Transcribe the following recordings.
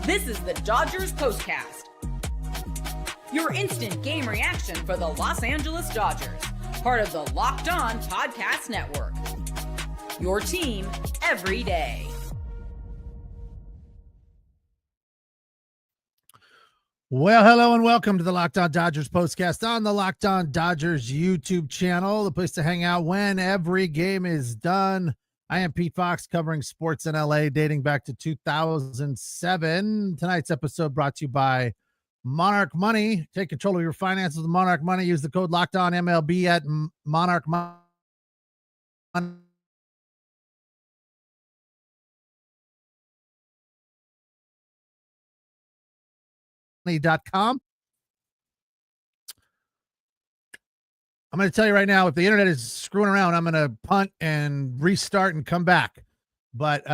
This is the Dodgers POSTCAST, your instant game reaction for the Los Angeles Dodgers, part of the Locked On Podcast Network. Your team every day. Well, hello and welcome to the Locked On Dodgers POSTCAST on the Locked On Dodgers YouTube channel, the place to hang out when every game is done. I am Pete Fox, covering sports in LA dating back to 2007. Tonight's episode brought to you by Monarch Money. Take control of your finances with Monarch Money. Use the code Locked On MLB at Monarch Money.com. I'm going to tell you right now, if the internet is screwing around, I'm going to punt and restart and come back. But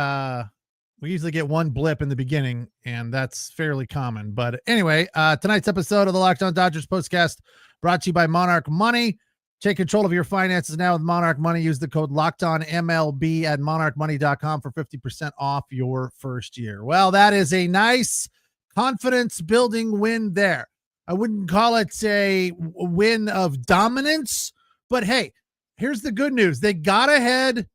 we usually get one blip in the beginning, and that's fairly common. But anyway, tonight's episode of the Locked On Dodgers POSTCAST brought to you by Monarch Money. Take control of your finances now with Monarch Money. Use the code Locked On MLB at monarchmoney.com for 50% off your first year. Well, that is a nice confidence-building win there. I wouldn't call it a win of dominance, but hey, here's the good news. They got ahead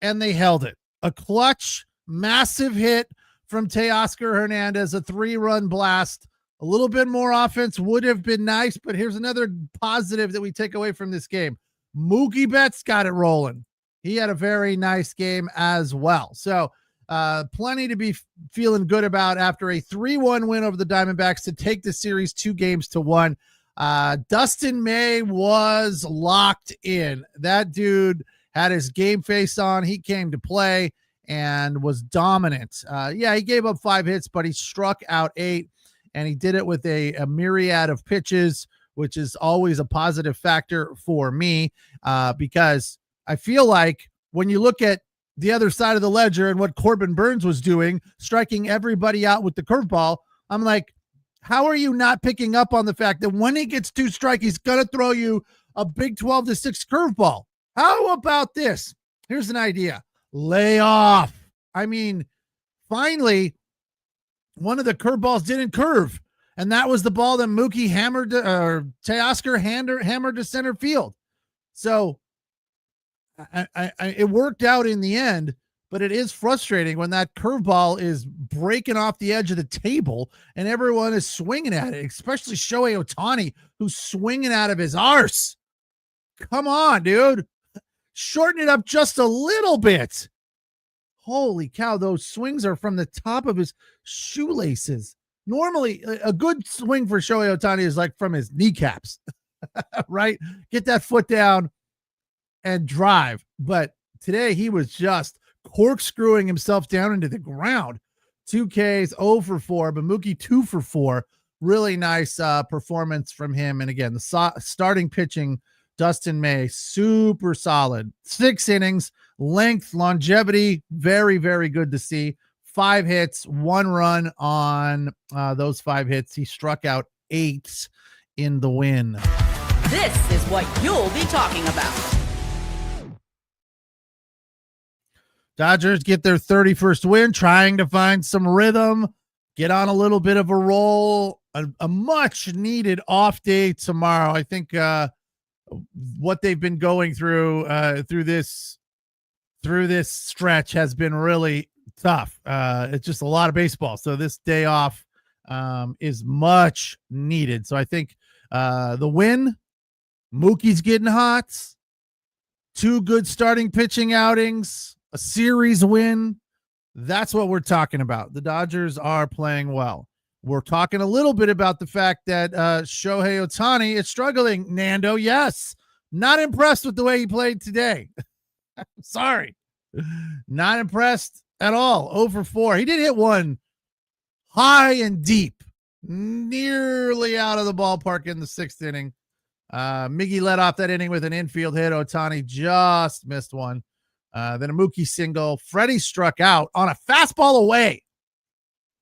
and they held it. A clutch, massive hit from Teoscar Hernandez, a 3-run blast. A little bit more offense would have been nice, but here's another positive that we take away from this game. Mookie Betts got it rolling. He had a very nice game as well. So, plenty to be feeling good about after a 3-1 win over the Diamondbacks to take the series 2-1. Dustin May was locked in. That dude had his game face on. He came to play and was dominant. He gave up 5 hits, but he struck out 8, and he did it with a myriad of pitches, which is always a positive factor for me, because I feel like when you look at the other side of the ledger and what Corbin Burnes was doing, striking everybody out with the curveball, I'm like, how are you not picking up on the fact that when he gets 2 strikes, he's going to throw you a big 12-6 curveball? How about this? Here's an idea. Lay off. I mean, finally, one of the curveballs didn't curve, and that was the ball that Mookie hammered, or Teoscar hammered to center field. So, it worked out in the end, but it is frustrating when that curveball is breaking off the edge of the table and everyone is swinging at it, especially Shohei Ohtani, who's swinging out of his arse. Come on, dude. Shorten it up just a little bit. Holy cow, those swings are from the top of his shoelaces. Normally, a good swing for Shohei Ohtani is like from his kneecaps, right? Get that foot down and drive. But today he was just corkscrewing himself down into the ground. 2 Ks, 0 for 4, but Mookie 2 for 4. Really nice performance from him. And again, the starting pitching, Dustin May, super solid. 6 innings, length, longevity, very, very good to see. 5 hits, 1 run on those 5 hits. He struck out 8 in the win. This is what you'll be talking about. Dodgers get their 31st win, trying to find some rhythm, get on a little bit of a roll, a much needed off day tomorrow. I think what they've been going through this stretch has been really tough. It's just a lot of baseball. So this day off is much needed. So I think the win, Mookie's getting hot, 2 good starting pitching outings, a series win. That's what we're talking about. The Dodgers are playing well. We're talking a little bit about the fact that Shohei Ohtani is struggling. Nando, yes. Not impressed with the way he played today. Sorry. Not impressed at all. 0 for 4. He did hit one high and deep, nearly out of the ballpark in the 6th inning. Miggy led off that inning with an infield hit. Ohtani just missed one. Then a Mookie single. Freddie struck out on a fastball away,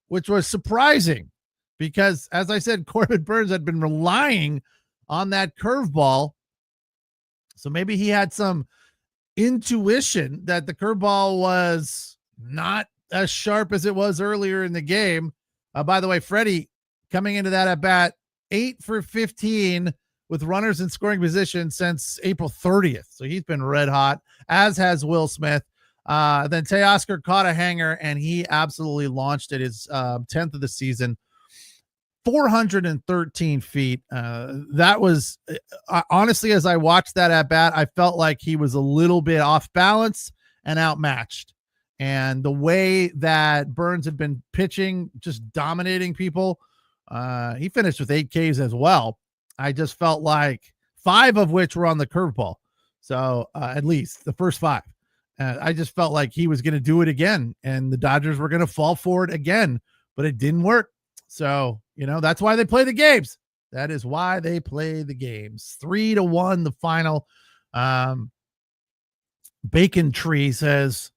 which was surprising because, as I said, Corbin Burnes had been relying on that curveball. So maybe he had some intuition that the curveball was not as sharp as it was earlier in the game. By the way, Freddie coming into that at bat, 8 for 15 with runners in scoring position since April 30th. So he's been red hot, as has Will Smith. Then Teoscar caught a hanger, and he absolutely launched it, his 10th of the season. 413 feet. That was honestly, as I watched that at bat, I felt like he was a little bit off balance and outmatched. And the way that Burns had been pitching, just dominating people, he finished with 8 Ks as well. I just felt like 5 of which were on the curveball. So at least the first 5. I just felt like he was going to do it again, and the Dodgers were going to fall for it again, but it didn't work. So, that's why they play the games. That is why they play the games. 3-1, the final. Bacon Tree says,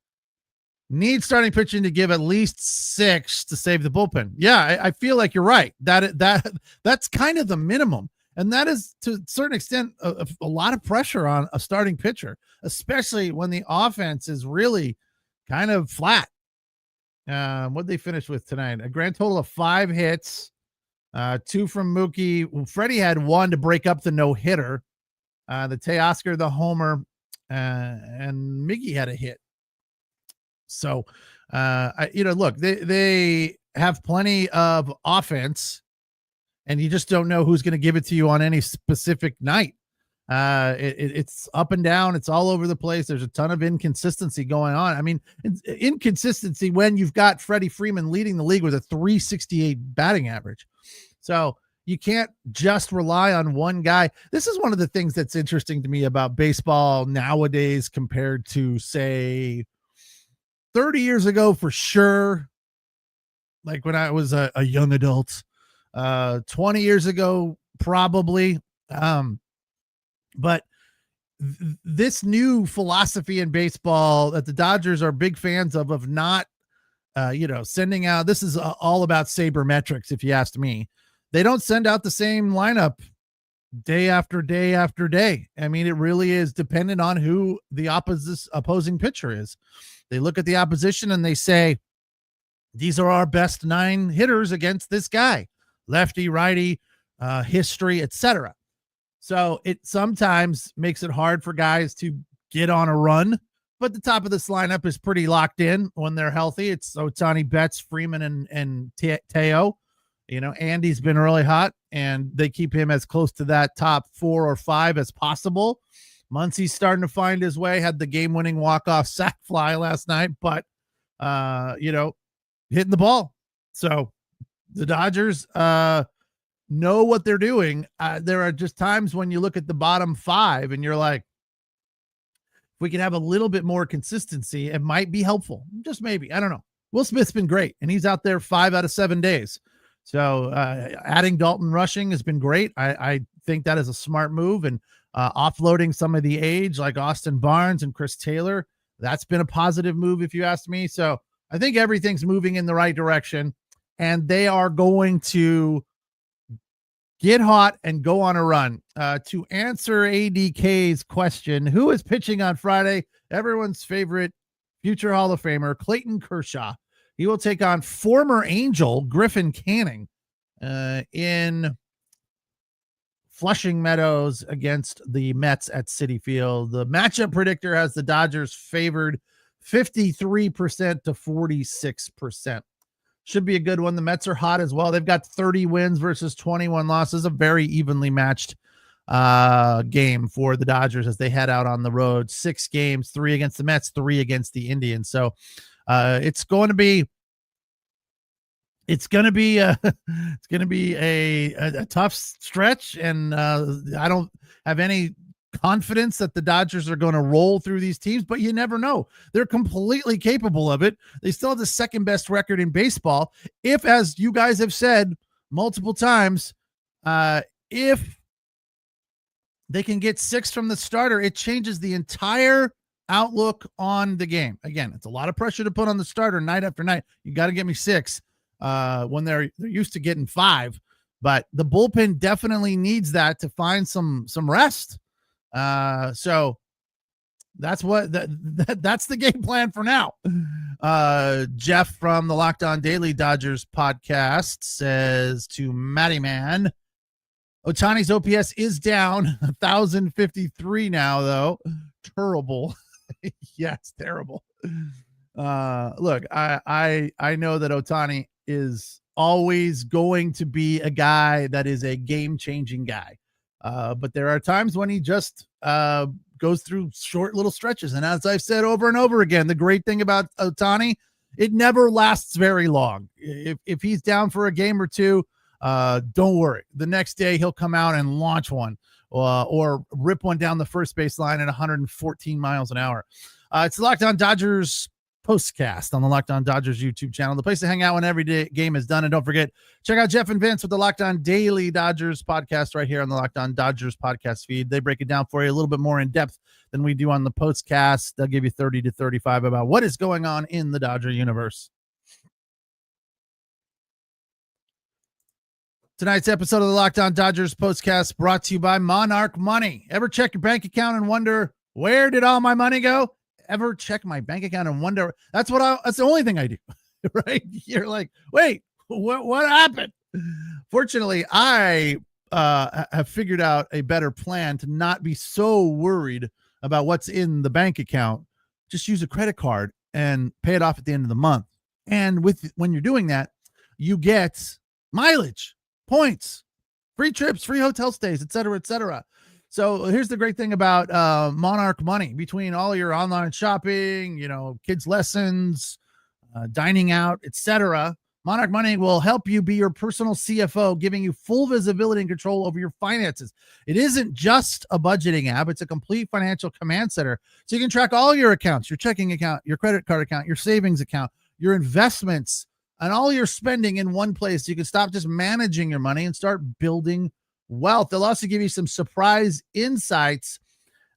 need starting pitching to give at least 6 to save the bullpen. Yeah, I feel like you're right. That's kind of the minimum. And that is, to a certain extent, a lot of pressure on a starting pitcher, especially when the offense is really kind of flat. What did they finish with tonight? A grand total of 5 hits, 2 from Mookie. Freddie had 1 to break up the no-hitter. The Teoscar, the homer, and Mickey had a hit. So, look, they have plenty of offense, and you just don't know who's going to give it to you on any specific night. It's up and down. It's all over the place. There's a ton of inconsistency going on. I mean, inconsistency when you've got Freddie Freeman leading the league with a 368 batting average. So you can't just rely on one guy. This is one of the things that's interesting to me about baseball nowadays compared to, say, 30 years ago, for sure. Like when I was a young adult, 20 years ago, probably. But this new philosophy in baseball that the Dodgers are big fans of not, sending out, this is all about sabermetrics. If you asked me, they don't send out the same lineup day after day after day. I mean, it really is dependent on who the opposing pitcher is. They look at the opposition and they say, these are our best 9 hitters against this guy, lefty, righty, history, etc. So it sometimes makes it hard for guys to get on a run, but the top of this lineup is pretty locked in when they're healthy. It's Ohtani, Betts, Freeman, and Teo. Andy's been really hot, and they keep him as close to that top 4 or 5 as possible. Muncy's starting to find his way, had the game-winning walk-off sac fly last night, but, hitting the ball. So the Dodgers know what they're doing. There are just times when you look at the bottom 5 and you're like, if we could have a little bit more consistency, it might be helpful. Just maybe. I don't know. Will Smith's been great, and he's out there 5 out of 7 days. So adding Dalton Rushing has been great. I think that is a smart move, and offloading some of the age like Austin Barnes and Chris Taylor, that's been a positive move if you ask me. So I think everything's moving in the right direction, and they are going to get hot and go on a run. To answer ADK's question, who is pitching on Friday? Everyone's favorite future Hall of Famer, Clayton Kershaw. He will take on former Angel Griffin Canning in Flushing Meadows against the Mets at Citi Field. The matchup predictor has the Dodgers favored 53% to 46%. Should be a good one. The Mets are hot as well. They've got 30 wins versus 21 losses, a very evenly matched game for the Dodgers as they head out on the road. 6 games, 3 against the Mets, 3 against the Indians. So it's going to be a tough stretch, and I don't have any confidence that the Dodgers are going to roll through these teams, but you never know. They're completely capable of it. They still have the second best record in baseball. If, as you guys have said multiple times, if they can get 6 from the starter, it changes the entire outlook on the game. Again, it's a lot of pressure to put on the starter night after night. You got to get me 6 when they're used to getting 5, but the bullpen definitely needs that to find some rest. So That's what that's the game plan for now. Jeff from the Locked On Daily Dodgers podcast says to Matty Man, Ohtani's OPS is down 1,053 now, though. Terrible. Yes, terrible. Look, I know that Ohtani is always going to be a guy that is a game-changing guy. But there are times when he just goes through short little stretches. And as I've said over and over again, the great thing about Ohtani, it never lasts very long. If he's down for a game or two, don't worry. The next day he'll come out and launch one or rip one down the first base line at 114 miles an hour. It's the Locked On Dodgers postcast on the Locked On Dodgers YouTube channel, the place to hang out when every day game is done. And don't forget, check out Jeff and Vince with the Locked On Daily Dodgers podcast right here on the Locked On Dodgers podcast feed. They break it down for you a little bit more in depth than we do on the postcast. They'll give you 30 to 35 about what is going on in the Dodger universe. Tonight's episode of the Locked On Dodgers postcast brought to you by Monarch Money. Ever check your bank account and wonder, where did all my money go? Ever check my bank account and wonder? That's the only thing I do, right? You're like, wait, what happened? Fortunately, I have figured out a better plan to not be so worried about what's in the bank account. Just use a credit card and pay it off at the end of the month. And when you're doing that, you get mileage, points, free trips, free hotel stays, et cetera, et cetera. So here's the great thing about Monarch Money. Between all your online shopping, kids' lessons, dining out, etc., Monarch Money will help you be your personal CFO, giving you full visibility and control over your finances. It isn't just a budgeting app. It's a complete financial command center. So you can track all your accounts, your checking account, your credit card account, your savings account, your investments, and all your spending in one place. You can stop just managing your money and start building wealth. They'll also give you some surprise insights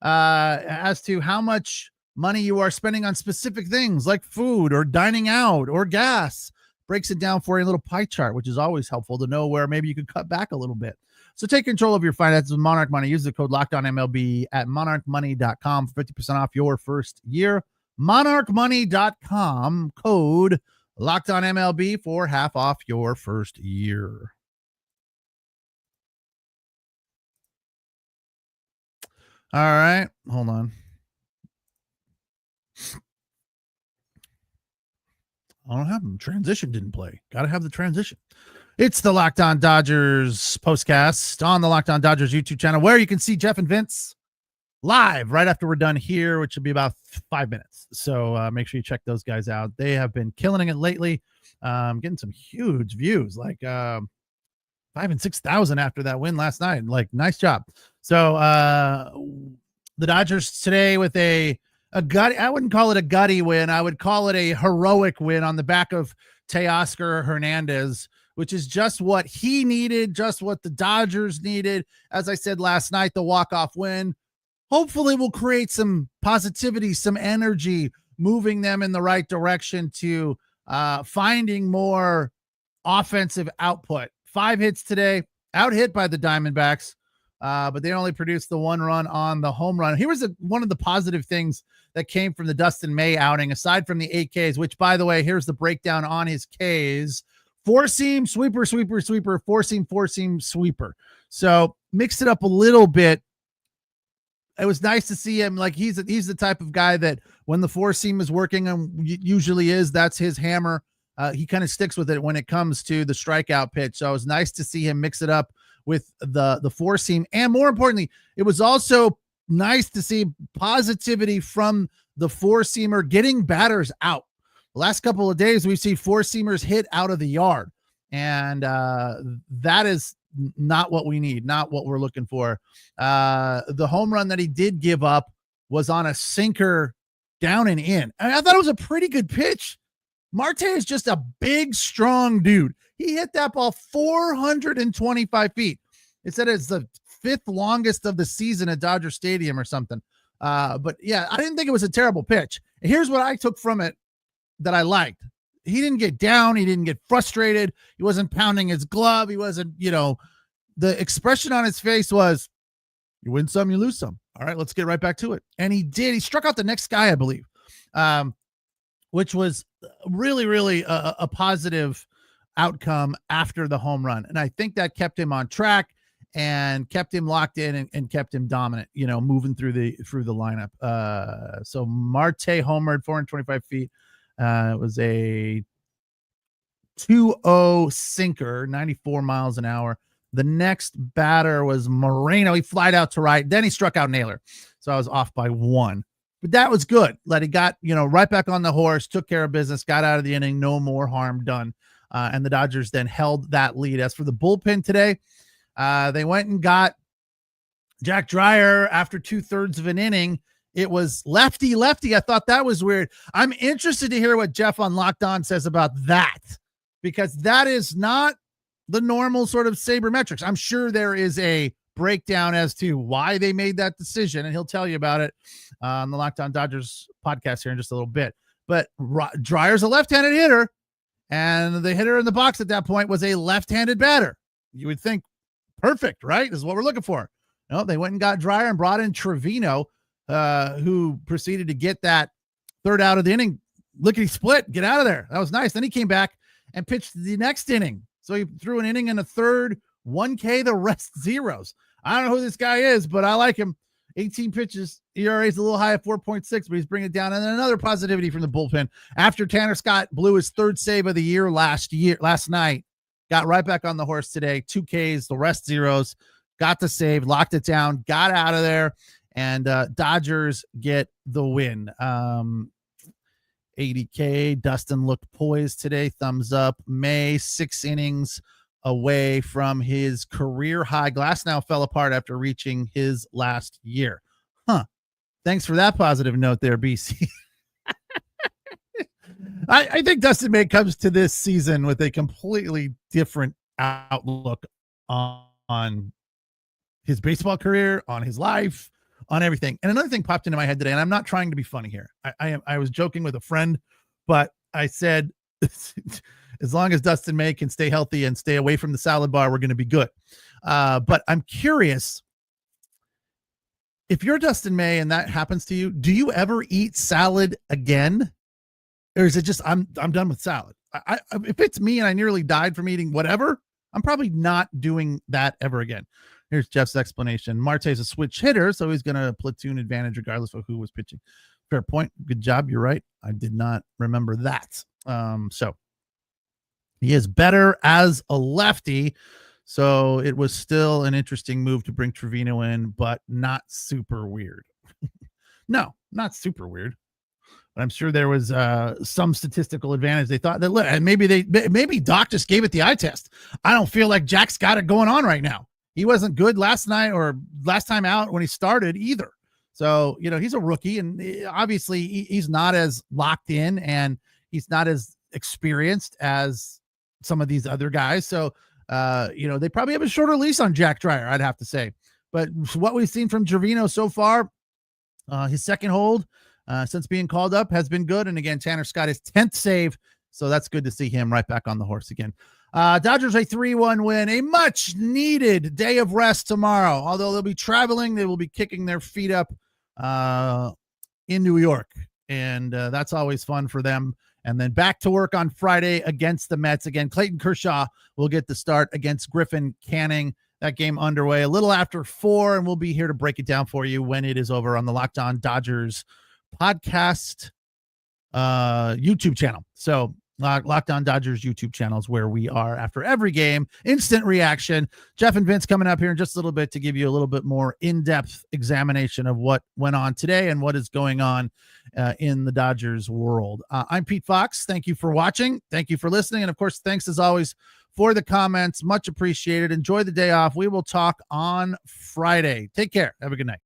as to how much money you are spending on specific things like food or dining out or gas. Breaks it down for you in a little pie chart, which is always helpful to know where maybe you could cut back a little bit. So take control of your finances with Monarch Money. Use the code LOCKEDONMLB at monarchmoney.com for 50% off your first year. monarchmoney.com, code LOCKEDONMLB for half off your first year. All right, hold on. I don't have them. Transition didn't play. Got to have the transition. It's the Locked On Dodgers postcast on the Locked On Dodgers YouTube channel, where you can see Jeff and Vince live right after we're done here, which will be about 5 minutes. So make sure you check those guys out. They have been killing it lately. Getting some huge views, like 5,000 and 6,000 after that win last night. Like, nice job. So the Dodgers today with a gutty, I wouldn't call it a gutty win. I would call it a heroic win on the back of Teoscar Hernandez, which is just what he needed, just what the Dodgers needed. As I said last night, the walk-off win hopefully will create some positivity, some energy, moving them in the right direction to finding more offensive output. 5 hits today, out hit by the Diamondbacks, but they only produced the 1 run on the home run. Here was one of the positive things that came from the Dustin May outing, aside from the 8 Ks, which, by the way, here's the breakdown on his Ks. 4-seam, sweeper, sweeper, sweeper, 4-seam, 4-seam, sweeper. So mixed it up a little bit. It was nice to see him. Like, he's the type of guy that when the 4-seam is working, and usually is, that's his hammer. He kind of sticks with it when it comes to the strikeout pitch. So it was nice to see him mix it up with the 4-seam. And more importantly, it was also nice to see positivity from the 4-seamer getting batters out. The last couple of days, we've seen 4-seamers hit out of the yard. And that is not what we need, not what we're looking for. The home run that he did give up was on a sinker down and in. And I thought it was a pretty good pitch. Marte is just a big, strong dude. He hit that ball 425 feet. It said it's the 5th longest of the season at Dodger Stadium or something. But yeah, I didn't think it was a terrible pitch. And here's what I took from it that I liked. He didn't get down. He didn't get frustrated. He wasn't pounding his glove. He wasn't, the expression on his face was, you win some, you lose some. All right, let's get right back to it. And he did. He struck out the next guy, I believe, which was really, really a positive outcome after the home run. And I think that kept him on track and kept him locked in and kept him dominant, moving through the lineup. So Marte homered 425 feet. It was a 2-0 sinker, 94 miles an hour. The next batter was Moreno. He flied out to right. Then he struck out Naylor. So I was off by 1. But that was good. He got, right back on the horse, took care of business, got out of the inning, no more harm done. And the Dodgers then held that lead. As for the bullpen today, they went and got Jack Dreyer after 2/3 of an inning. It was lefty. I thought that was weird. I'm interested to hear what Jeff on Locked On says about that, because that is not the normal sort of sabermetrics. I'm sure there is a breakdown as to why they made that decision, and he'll tell you about it on the Locked On Dodgers podcast here in just a little bit. But Dreyer's a left-handed hitter, and the hitter in the box at that point was a left-handed batter. You would think, perfect, right? This is what we're looking for. No, they went and got Dreyer and brought in Trevino, who proceeded to get that third out of the inning, lickety split, get out of there. That was nice. Then he came back and pitched the next inning. So he threw an inning and a third, 1K, the rest zeros. I don't know who this guy is, but I like him. 18 pitches. ERA is a little high at 4.6, but he's bringing it down. And then another positivity from the bullpen. After Tanner Scott blew his third save of the year last night, got right back on the horse today. 2 Ks, the rest zeros. Got the save, locked it down, got out of there, and Dodgers get the win. 80K. Dustin looked poised today. Thumbs up. May 6 innings away from his career high. Glass now fell apart after reaching his last year. Thanks for that positive note there, BC. I think Dustin May comes to this season with a completely different outlook on his baseball career, on his life, on everything. And another thing popped into my head today, and I'm not trying to be funny here. I was joking with a friend, but I said, as long as Dustin May can stay healthy and stay away from the salad bar, we're going to be good. But I'm curious, if you're Dustin May and that happens to you, do you ever eat salad again? Or is it just, I'm done with salad? If it's me and I nearly died from eating whatever, I'm probably not doing that ever again. Here's Jeff's explanation. Marte's a switch hitter, so he's going to platoon advantage regardless of who was pitching. Fair point. Good job. You're right. I did not remember that. So he is better as a lefty. So it was still an interesting move to bring Trevino in, but not super weird. No, not super weird. But I'm sure there was some statistical advantage. They thought that, and maybe Doc just gave it the eye test. I don't feel like Jack's got it going on right now. He wasn't good last night or last time out when he started either. So, he's a rookie, and obviously he's not as locked in and he's not as experienced as some of these other guys. So, they probably have a shorter leash on Jack Dreyer, I'd have to say. But what we've seen from Trevino so far, his second hold since being called up has been good. And again, Tanner Scott, his 10th save. So that's good to see him right back on the horse again. Dodgers a 3-1 win, a much needed day of rest tomorrow. Although they'll be traveling, they will be kicking their feet up in New York. And that's always fun for them. And then back to work on Friday against the Mets. Again, Clayton Kershaw will get the start against Griffin Canning. That game underway a little after 4, and we'll be here to break it down for you when it is over on the Locked On Dodgers podcast YouTube channel. So Locked On Dodgers YouTube channel is where we are after every game. Instant reaction. Jeff and Vince coming up here in just a little bit to give you a little bit more in-depth examination of what went on today and what is going on in the Dodgers world. I'm Pete Fox. Thank you for watching. Thank you for listening. And of course, thanks as always for the comments. Much appreciated. Enjoy the day off. We will talk on Friday. Take care. Have a good night.